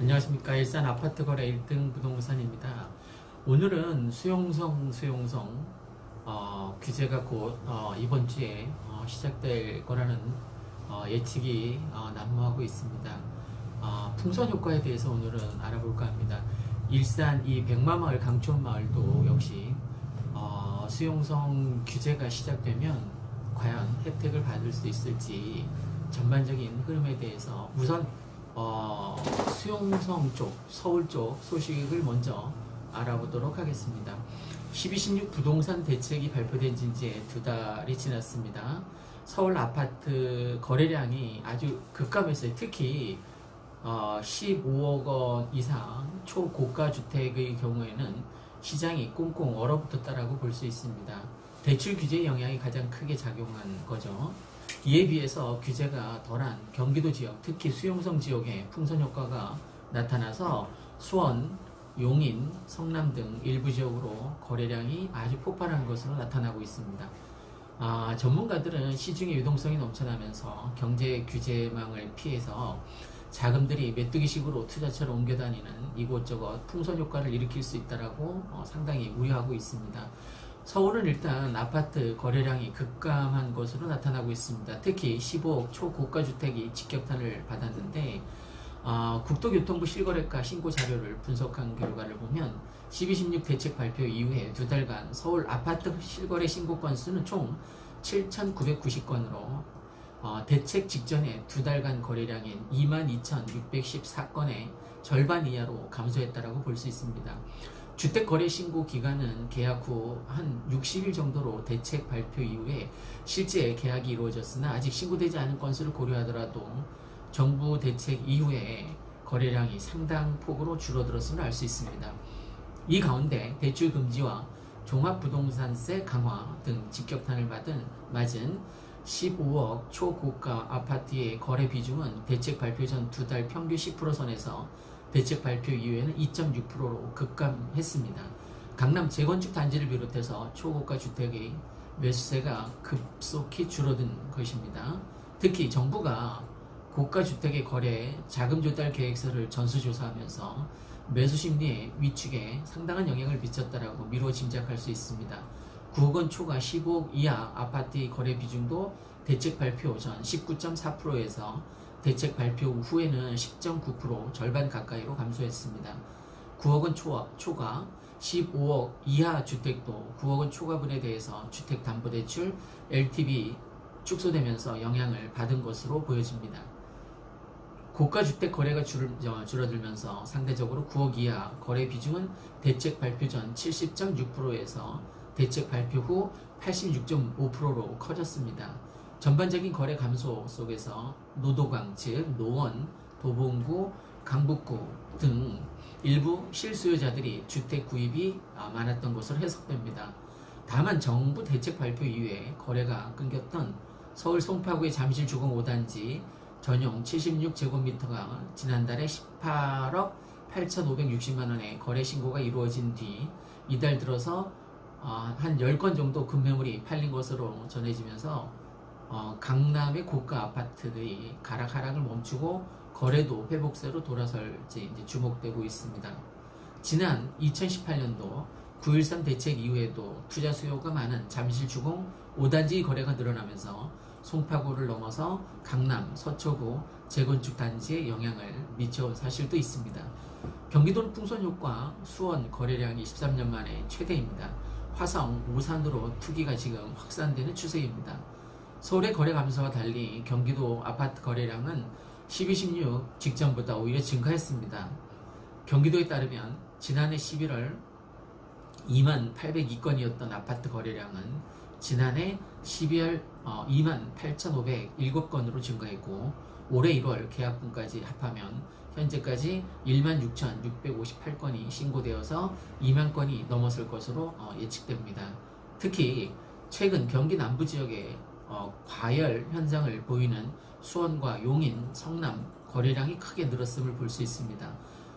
안녕하십니까. 일산 아파트 거래 1등 부동산입니다. 오늘은 수용성 규제가 곧 이번 주에 시작될 거라는 예측이 난무하고 있습니다. 풍선 효과에 대해서 오늘은 알아볼까 합니다. 일산 이 백마마을 강촌마을도 역시 수용성 규제가 시작되면 과연 혜택을 받을 수 있을지 전반적인 흐름에 대해서 우선 수용성 쪽, 서울 쪽 소식을 먼저 알아보도록 하겠습니다. 12.16 부동산 대책이 발표된 지 이제 2달이 지났습니다. 서울 아파트 거래량이 아주 급감했어요. 특히 15억 원 이상 초고가 주택의 경우에는 시장이 꽁꽁 얼어붙었다라고 볼 수 있습니다. 대출 규제 영향이 가장 크게 작용한 거죠. 이에 비해서 규제가 덜한 경기도 지역, 특히 수용성 지역에 풍선 효과가 나타나서 수원, 용인, 성남 등 일부 지역으로 거래량이 아주 폭발한 것으로 나타나고 있습니다. 전문가들은 시중의 유동성이 넘쳐나면서 경제 규제망을 피해서 자금들이 메뚜기식으로 투자처로 옮겨다니는 이곳저곳 풍선 효과를 일으킬 수 있다고 상당히 우려하고 있습니다. 서울은 일단 아파트 거래량이 급감한 것으로 나타나고 있습니다. 특히 15억 초고가 주택이 직격탄을 받았는데 국토교통부 실거래가 신고 자료를 분석한 결과를 보면 12.16 대책 발표 이후에 2달간 서울 아파트 실거래 신고 건수는 총 7,990건으로 대책 직전에 2달간 거래량인 22,614건의 절반 이하로 감소했다고 볼 수 있습니다. 주택거래 신고 기간은 계약 후 한 60일 정도로 대책 발표 이후에 실제 계약이 이루어졌으나 아직 신고되지 않은 건수를 고려하더라도 정부 대책 이후에 거래량이 상당폭으로 줄어들었음을 알 수 있습니다. 이 가운데 대출 금지와 종합부동산세 강화 등 직격탄을 맞은 15억 초고가 아파트의 거래 비중은 대책 발표 전 2달 평균 10% 선에서 대책 발표 이후에는 2.6%로 급감했습니다. 강남 재건축 단지를 비롯해서 초고가 주택의 매수세가 급속히 줄어든 것입니다. 특히 정부가 고가 주택의 거래에 자금 조달 계획서를 전수조사하면서 매수 심리의 위축에 상당한 영향을 미쳤다라고 미루어 짐작할 수 있습니다. 9억 원 초과 15억 이하 아파트의 거래 비중도 대책 발표 전 19.4%에서 대책 발표 후에는 10.9% 절반 가까이로 감소했습니다. 9억 원 초과 15억 이하 주택도 9억 원 초과분에 대해서 주택담보대출 LTV 축소되면서 영향을 받은 것으로 보여집니다. 고가 주택 거래가 줄어들면서 상대적으로 9억 이하 거래 비중은 대책 발표 전 70.6%에서 대책 발표 후 86.5%로 커졌습니다. 전반적인 거래 감소 속에서 노도강, 즉 노원, 도봉구, 강북구 등 일부 실수요자들이 주택 구입이 많았던 것으로 해석됩니다. 다만 정부 대책 발표 이후에 거래가 끊겼던 서울 송파구의 잠실 주공 5단지 전용 76제곱미터가 지난달에 18억 8,560만원의 거래 신고가 이루어진 뒤 이달 들어서 한 10건 정도 급매물이 팔린 것으로 전해지면서 강남의 고가 아파트들이 가락하락을 멈추고 거래도 회복세로 돌아설지 이제 주목되고 있습니다. 지난 2018년도 9.13 대책 이후에도 투자 수요가 많은 잠실 주공 5단지 거래가 늘어나면서 송파구를 넘어서 강남, 서초구 재건축 단지에 영향을 미쳐온 사실도 있습니다. 경기도는 풍선 효과 수원 거래량이 13년 만에 최대입니다. 화성, 오산으로 투기가 지금 확산되는 추세입니다. 서울의 거래 감소와 달리 경기도 아파트 거래량은 12.16 직전보다 오히려 증가했습니다. 경기도에 따르면 지난해 11월 2802건이었던 아파트 거래량은 지난해 12월 28,507건으로 증가했고 올해 1월 계약분까지 합하면 현재까지 16,658건이 신고되어서 2만 건이 넘었을 것으로 예측됩니다. 특히 최근 경기 남부 지역에 과열 현상을 보이는 수원과 용인, 성남 거래량이 크게 늘었음을 볼 수 있습니다.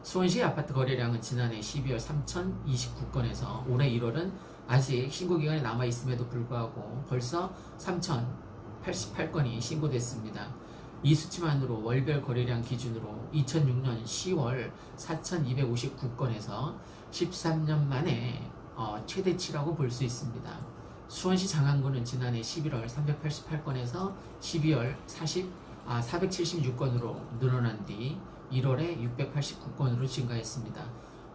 수원시 아파트 거래량은 지난해 12월 3,029건에서 올해 1월은 아직 신고기간이 남아있음에도 불구하고 벌써 3,088건이 신고됐습니다. 이 수치만으로 월별 거래량 기준으로 2006년 10월 4,259건에서 13년 만에 최대치라고 볼 수 있습니다. 수원시 장안구는 지난해 11월 388건에서 12월 476건으로 늘어난 뒤 1월에 689건으로 증가했습니다.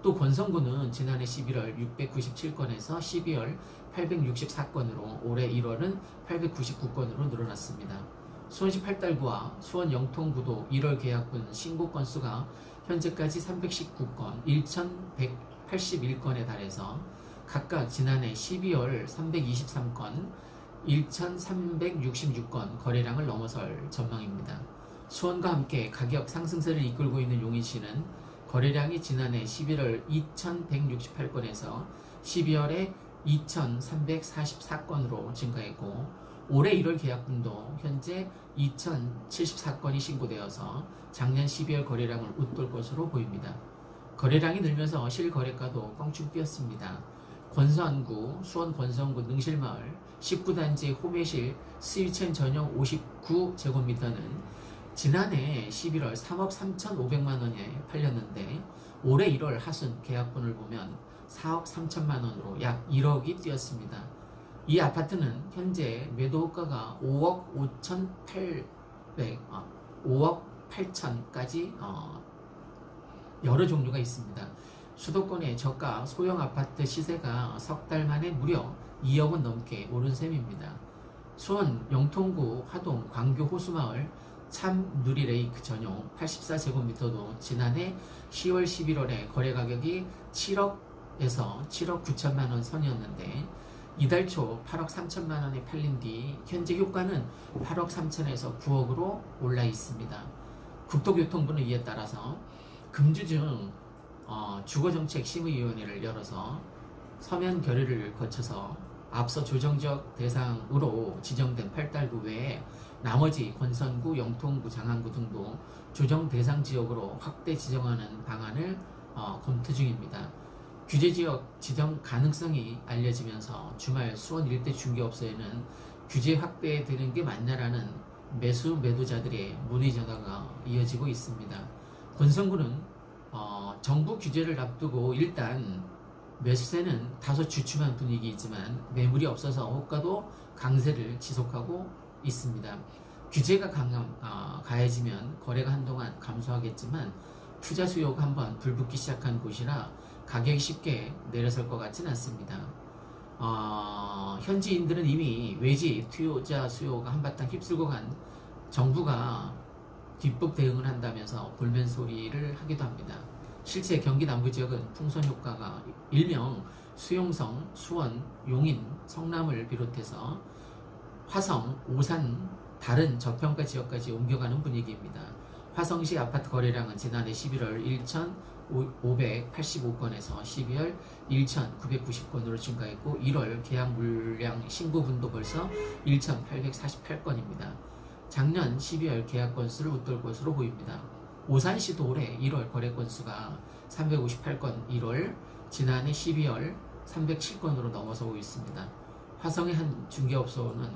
또 권성구는 지난해 11월 697건에서 12월 864건으로 올해 1월은 899건으로 늘어났습니다. 수원시 팔달구와 수원 영통구도 1월 계약분 신고 건수가 현재까지 319건, 1,181건에 달해서 각각 지난해 12월 323건, 1,366건 거래량을 넘어설 전망입니다. 수원과 함께 가격 상승세를 이끌고 있는 용인시는 거래량이 지난해 11월 2,168건에서 12월에 2,344건으로 증가했고 올해 1월 계약분도 현재 2,074건이 신고되어서 작년 12월 거래량을 웃돌 것으로 보입니다. 거래량이 늘면서 실거래가도 껑충 뛰었습니다. 권선구, 수원 권선구 능실마을 19단지 호매실 스위첸 전용 59제곱미터는 지난해 11월 3억 3,500만원에 팔렸는데 올해 1월 하순 계약분을 보면 4억 3천만 원으로 약 1억이 뛰었습니다. 이 아파트는 현재 매도가가 5억 8천까지 여러 종류가 있습니다. 수도권의 저가 소형 아파트 시세가 석 달 만에 무려 2억 원 넘게 오른 셈입니다. 수원 영통구 화동 광교 호수마을 참누리레이크 전용 84제곱미터도 지난해 10월 11월에 거래 가격이 7억에서 7억 9천만 원 선이었는데 이달 초 8억 3천만 원에 팔린 뒤 현재 효과는 8억 3천에서 9억으로 올라 있습니다. 국토교통부는 이에 따라서 금주중 주거정책심의위원회를 열어서 서면 결의를 거쳐서 앞서 조정적 대상으로 지정된 팔달구 외에 나머지 권선구, 영통구, 장안구 등도 조정 대상 지역으로 확대 지정하는 방안을 검토 중입니다. 규제지역 지정 가능성이 알려지면서 주말 수원 일대 중개업소에는 규제 확대되는 게 맞냐라는 매도자들의 문의 전화가 이어지고 있습니다. 권선구는 정부 규제를 앞두고 일단 매수세는 다소 주춤한 분위기이지만 매물이 없어서 호가도 강세를 지속하고 있습니다. 규제가 가해지면 거래가 한동안 감소하겠지만 투자 수요가 한번 불붙기 시작한 곳이라 가격이 쉽게 내려설 것 같진 않습니다. 현지인들은 이미 외지 투자 수요가 한바탕 휩쓸고 간 정부가 뒷북 대응을 한다면서 볼멘 소리를 하기도 합니다. 실제 경기 남부지역은 풍선 효과가 일명 수용성, 수원, 용인, 성남을 비롯해서 화성, 오산, 다른 저평가 지역까지 옮겨가는 분위기입니다. 화성시 아파트 거래량은 지난해 11월 1,585건에서 12월 1,990건으로 증가했고 1월 계약 물량 신고분도 벌써 1,848건입니다. 작년 12월 계약 건수를 웃돌 것으로 보입니다. 오산시도 올해 1월 거래 건수가 358건 1월, 지난해 12월 307건으로 넘어서고 있습니다. 화성의 한 중개업소는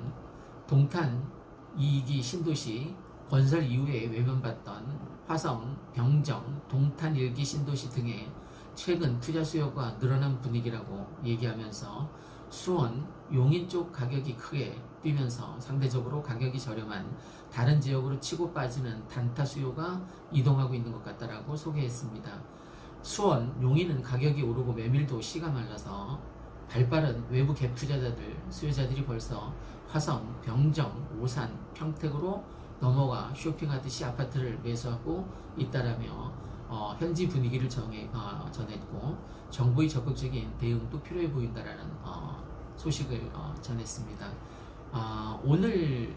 동탄 2기 신도시 건설 이후에 외면받던 화성, 병정, 동탄 1기 신도시 등의 최근 투자 수요가 늘어난 분위기라고 얘기하면서 수원, 용인 쪽 가격이 크게 뛰면서 상대적으로 가격이 저렴한 다른 지역으로 치고 빠지는 단타 수요가 이동하고 있는 것 같다라고 소개했습니다. 수원, 용인은 가격이 오르고 메밀도 씨가 말라서 발빠른 외부 갭 투자자들, 수요자들이 벌써 화성, 병정, 오산, 평택으로 넘어가 쇼핑하듯이 아파트를 매수하고 있다라며 현지 분위기를 전했고 정부의 적극적인 대응도 필요해 보인다라는 소식을 전했습니다. 오늘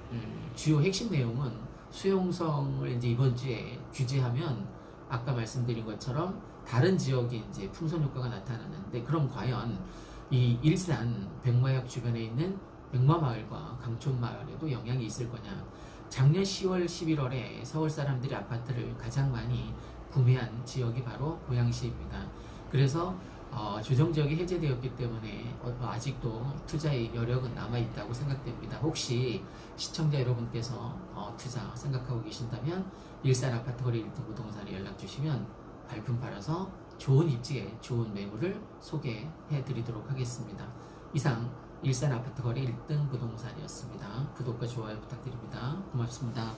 주요 핵심 내용은 수용성을 이제 이번 주에 규제하면 아까 말씀드린 것처럼 다른 지역에 이제 풍선 효과가 나타나는데 그럼 과연 이 일산 백마역 주변에 있는 백마마을과 강촌마을에도 영향이 있을 거냐? 작년 10월, 11월에 서울 사람들이 아파트를 가장 많이 구매한 지역이 바로 고양시입니다. 그래서 조정지역이 해제되었기 때문에 아직도 투자의 여력은 남아있다고 생각됩니다. 혹시 시청자 여러분께서 투자 생각하고 계신다면 일산 아파트 거래 1등 부동산에 연락 주시면 발품 팔아서 좋은 입지에 좋은 매물을 소개해 드리도록 하겠습니다. 이상 일산 아파트 거래 1등 부동산이었습니다. 구독과 좋아요 부탁드립니다. 고맙습니다.